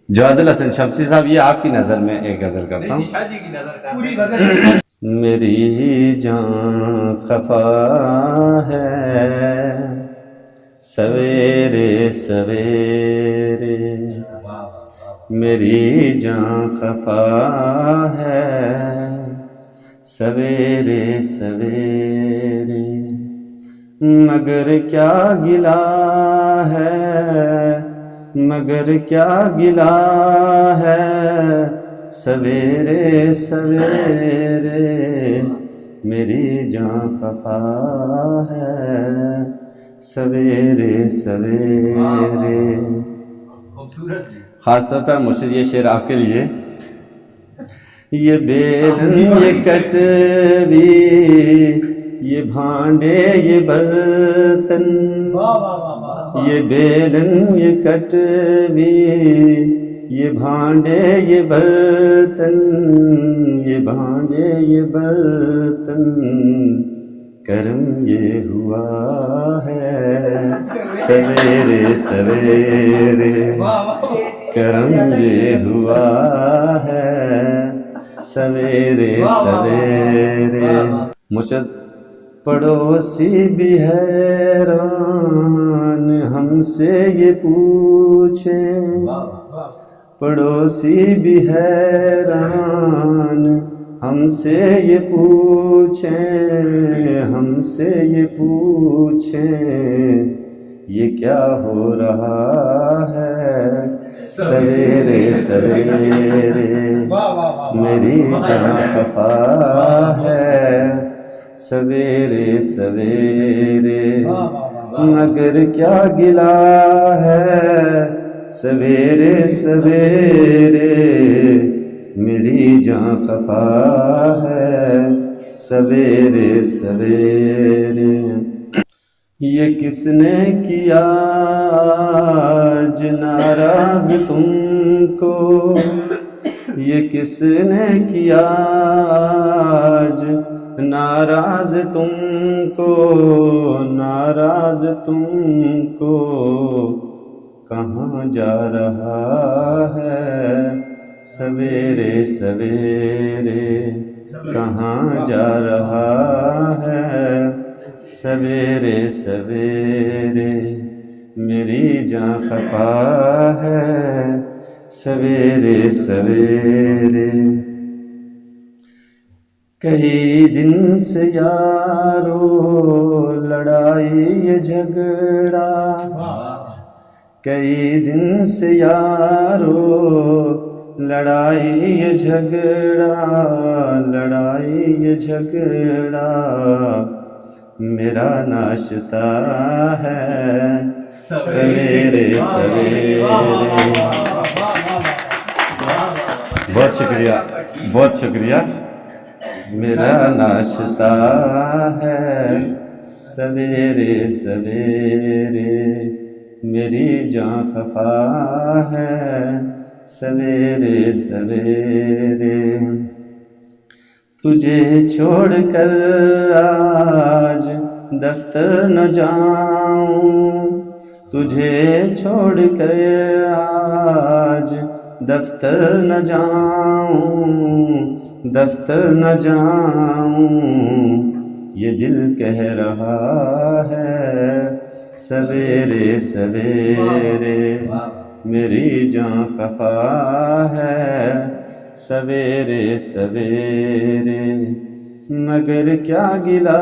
جواد الحسن شمسی صاحب، یہ آپ کی نظر میں ایک غزل کرتا ہوں. میری جان خفا ہے سویرے سویرے، میری جان خفا ہے سویرے سویرے، مگر کیا گلہ ہے، مگر کیا گلہ ہے سویرے سویرے، میری جان خفا ہے سویرے سویرے. خاص طور پر مرشد یہ شعر آپ کے لیے. یہ بیلن یہ کٹوی یہ بھانڈے یہ برتن، یہ بیلن یہ کٹوی یہ بھانڈے یہ برتن، یہ بھانڈے یہ برتن، کرم یہ ہوا ہے سویرے سویرے، کرم یہ ہوا ہے سویرے سویرے. مرشد پڑوسی بھی حیران ہم سے یہ پوچھے، پڑوسی بھی حیران ہم سے یہ پوچھیں، ہم سے یہ پوچھیں، یہ کیا ہو رہا ہے سویرے سویرے، میری جان خفا ہے سویرے سویرے، مگر کیا گلہ ہے سویرے سویرے، میری جان خفا ہے سویرے سویرے. یہ کس نے کیا آج ناراض تم کو، یہ کس نے کیا آج ناراض تم کو، ناراض تم کو، کہاں جا رہا ہے سویرے سویرے، کہاں جا رہا ہے سویرے سویرے، میری جان خفا ہے سویرے سویرے. کئی دن سے یارو لڑائی یہ جھگڑا، کئی دن سے یارو لڑائی یہ جھگڑا، لڑائی یہ جھگڑا، میرا ناشتہ ہے سویرے سویرے. بہت شکریہ، بہت شکریہ. میرا ناشتہ ہے سویرے سویرے، میری جان خفا ہے سویرے سویرے. تجھے چھوڑ کر آج دفتر نہ جاؤں، تجھے چھوڑ کر آج دفتر نہ جاؤں، دفتر نہ جاؤں، یہ دل کہہ رہا ہے سویرے سویرے، میری جان خفا ہے سویرے سویرے، مگر کیا گلہ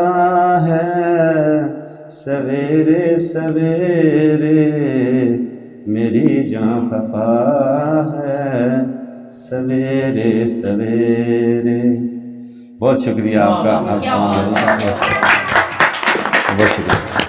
ہے سویرے سویرے، میری جان خفا ہے سویرے سویرے. بہت شکریہ آپ کا، بہت شکریہ.